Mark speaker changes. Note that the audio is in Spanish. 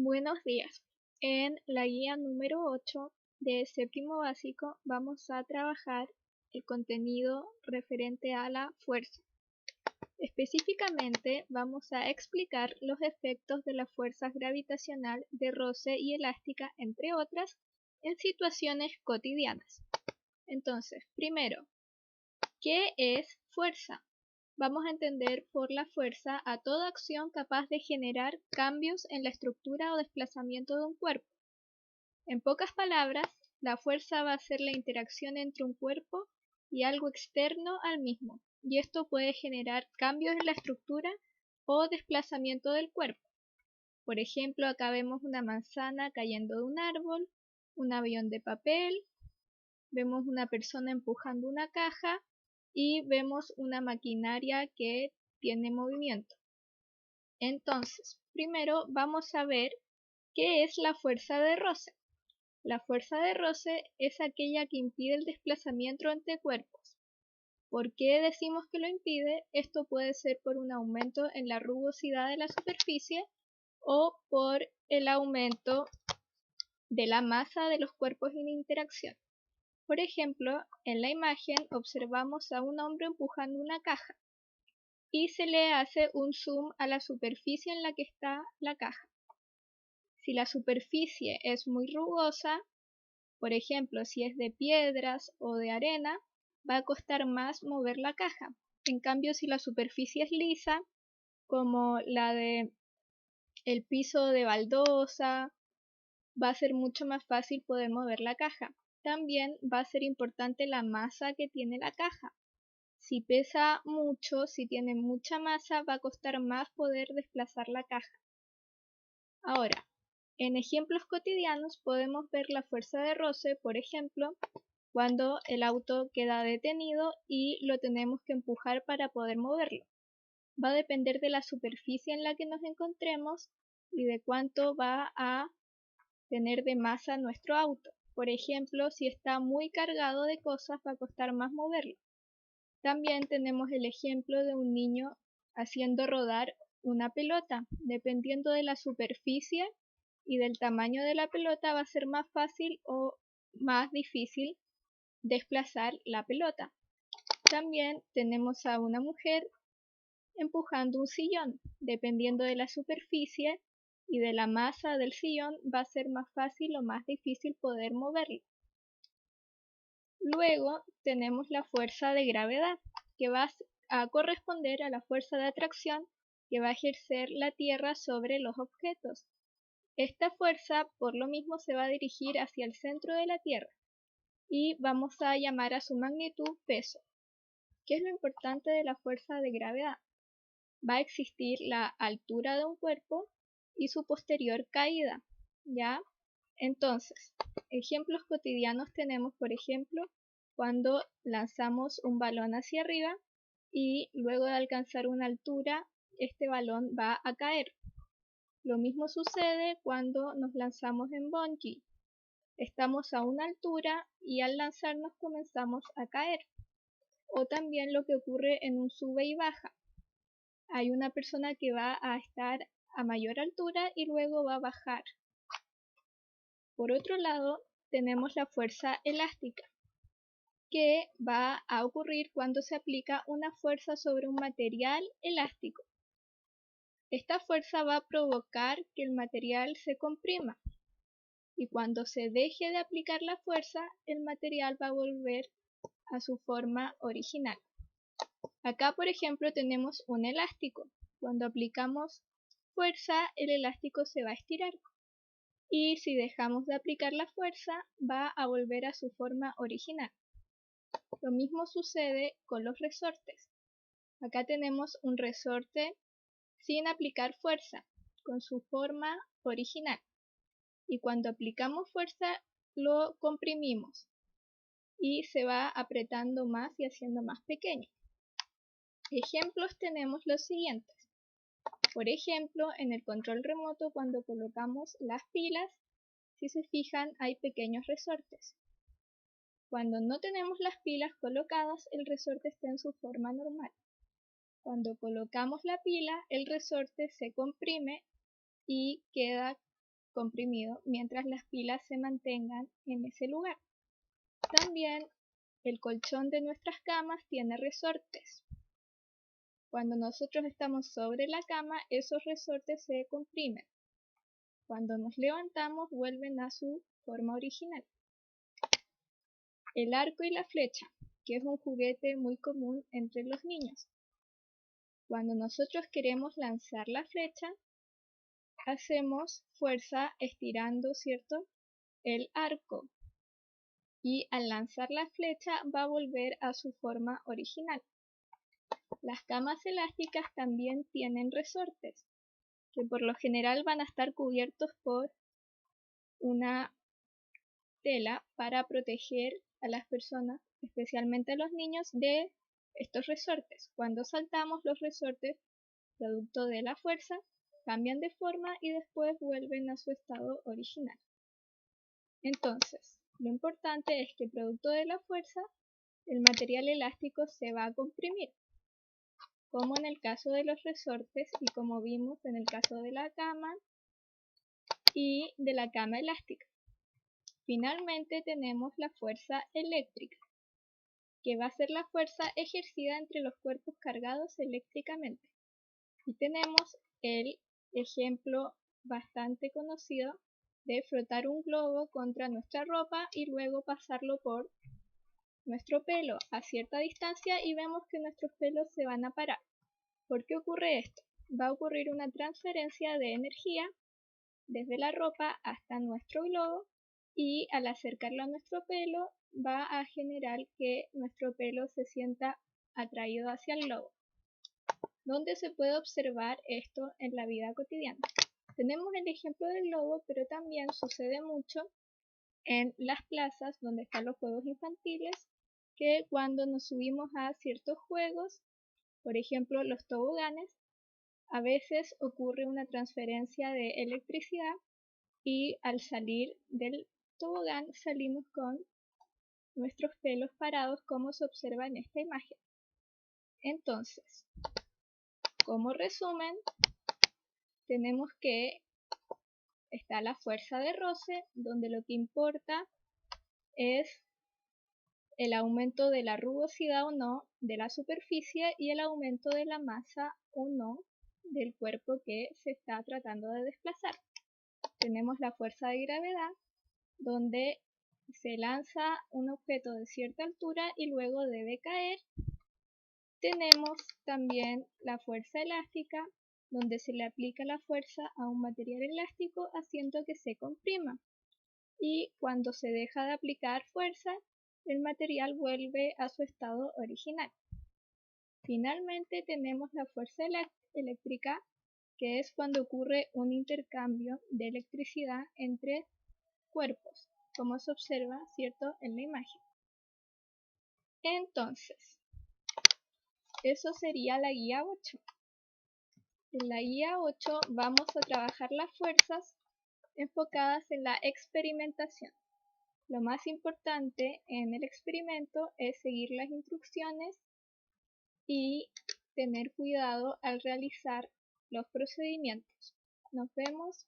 Speaker 1: Buenos días. En la guía número 8 de séptimo básico vamos a trabajar el contenido referente a la fuerza. Específicamente vamos a explicar los efectos de las fuerzas gravitacional de roce y elástica, entre otras, en situaciones cotidianas. Entonces, primero, ¿qué es fuerza? Vamos a entender por la fuerza a toda acción capaz de generar cambios en la estructura o desplazamiento de un cuerpo. En pocas palabras, la fuerza va a ser la interacción entre un cuerpo y algo externo al mismo, y esto puede generar cambios en la estructura o desplazamiento del cuerpo. Por ejemplo, acá vemos una manzana cayendo de un árbol, un avión de papel, vemos una persona empujando una caja y vemos una maquinaria que tiene movimiento. Entonces, primero vamos a ver qué es la fuerza de roce. La fuerza de roce es aquella que impide el desplazamiento entre cuerpos. ¿Por qué decimos que lo impide? Esto puede ser por un aumento en la rugosidad de la superficie o por el aumento de la masa de los cuerpos en interacción. Por ejemplo, en la imagen observamos a un hombre empujando una caja y se le hace un zoom a la superficie en la que está la caja. Si la superficie es muy rugosa, por ejemplo, si es de piedras o de arena, va a costar más mover la caja. En cambio, si la superficie es lisa, como la de el piso de baldosa, va a ser mucho más fácil poder mover la caja. También va a ser importante la masa que tiene la caja. Si pesa mucho, si tiene mucha masa, va a costar más poder desplazar la caja. Ahora, en ejemplos cotidianos podemos ver la fuerza de roce, por ejemplo, cuando el auto queda detenido y lo tenemos que empujar para poder moverlo. Va a depender de la superficie en la que nos encontremos y de cuánto va a tener de masa nuestro auto. Por ejemplo, si está muy cargado de cosas, va a costar más moverlo. También tenemos el ejemplo de un niño haciendo rodar una pelota. Dependiendo de la superficie y del tamaño de la pelota, va a ser más fácil o más difícil desplazar la pelota. También tenemos a una mujer empujando un sillón. Dependiendo de la superficie y de la masa del sillón, va a ser más fácil o más difícil poder moverlo. Luego tenemos la fuerza de gravedad, que va a corresponder a la fuerza de atracción que va a ejercer la Tierra sobre los objetos. Esta fuerza, por lo mismo, se va a dirigir hacia el centro de la Tierra y vamos a llamar a su magnitud peso. ¿Qué es lo importante de la fuerza de gravedad? Va a existir la altura de un cuerpo y su posterior caída, ¿ya? Entonces, ejemplos cotidianos tenemos, por ejemplo, cuando lanzamos un balón hacia arriba y luego de alcanzar una altura, este balón va a caer. Lo mismo sucede cuando nos lanzamos en bungee. Estamos a una altura y al lanzarnos comenzamos a caer. O también lo que ocurre en un sube y baja. Hay una persona que va a estar a mayor altura y luego va a bajar. Por otro lado, tenemos la fuerza elástica, que va a ocurrir cuando se aplica una fuerza sobre un material elástico. Esta fuerza va a provocar que el material se comprima y cuando se deje de aplicar la fuerza, el material va a volver a su forma original. Acá, por ejemplo, tenemos un elástico. Cuando aplicamos fuerza, el elástico se va a estirar. Y si dejamos de aplicar la fuerza, va a volver a su forma original. Lo mismo sucede con los resortes. Acá tenemos un resorte sin aplicar fuerza, con su forma original. Y cuando aplicamos fuerza, lo comprimimos y se va apretando más y haciendo más pequeño. Ejemplos tenemos los siguientes. Por ejemplo, en el control remoto, cuando colocamos las pilas, si se fijan, hay pequeños resortes. Cuando no tenemos las pilas colocadas, el resorte está en su forma normal. Cuando colocamos la pila, el resorte se comprime y queda comprimido mientras las pilas se mantengan en ese lugar. También el colchón de nuestras camas tiene resortes. Cuando nosotros estamos sobre la cama, esos resortes se comprimen. Cuando nos levantamos, vuelven a su forma original. El arco y la flecha, que es un juguete muy común entre los niños. Cuando nosotros queremos lanzar la flecha, hacemos fuerza estirando, ¿cierto?, el arco. Y al lanzar la flecha va a volver a su forma original. Las camas elásticas también tienen resortes, que por lo general van a estar cubiertos por una tela para proteger a las personas, especialmente a los niños, de estos resortes. Cuando saltamos, los resortes, producto de la fuerza, cambian de forma y después vuelven a su estado original. Entonces, lo importante es que producto de la fuerza, el material elástico se va a comprimir, como en el caso de los resortes y como vimos en el caso de la cama y de la cama elástica. Finalmente tenemos la fuerza eléctrica, que va a ser la fuerza ejercida entre los cuerpos cargados eléctricamente. Y tenemos el ejemplo bastante conocido de frotar un globo contra nuestra ropa y luego pasarlo por nuestro pelo a cierta distancia y vemos que nuestros pelos se van a parar. ¿Por qué ocurre esto? Va a ocurrir una transferencia de energía desde la ropa hasta nuestro globo y al acercarlo a nuestro pelo va a generar que nuestro pelo se sienta atraído hacia el globo. ¿Dónde se puede observar esto en la vida cotidiana? Tenemos el ejemplo del globo, pero también sucede mucho en las plazas donde están los juegos infantiles, que cuando nos subimos a ciertos juegos, por ejemplo los toboganes, a veces ocurre una transferencia de electricidad y al salir del tobogán salimos con nuestros pelos parados, como se observa en esta imagen. Entonces, como resumen, tenemos que está la fuerza de roce, donde lo que importa es el aumento de la rugosidad o no de la superficie y el aumento de la masa o no del cuerpo que se está tratando de desplazar. Tenemos la fuerza de gravedad, donde se lanza un objeto de cierta altura y luego debe caer. Tenemos también la fuerza elástica, donde se le aplica la fuerza a un material elástico haciendo que se comprima. Y cuando se deja de aplicar fuerza, el material vuelve a su estado original. Finalmente tenemos la fuerza eléctrica, que es cuando ocurre un intercambio de electricidad entre cuerpos, como se observa, ¿cierto?, en la imagen. Entonces, eso sería la guía 8. En la guía 8 vamos a trabajar las fuerzas enfocadas en la experimentación. Lo más importante en el experimento es seguir las instrucciones y tener cuidado al realizar los procedimientos. Nos vemos.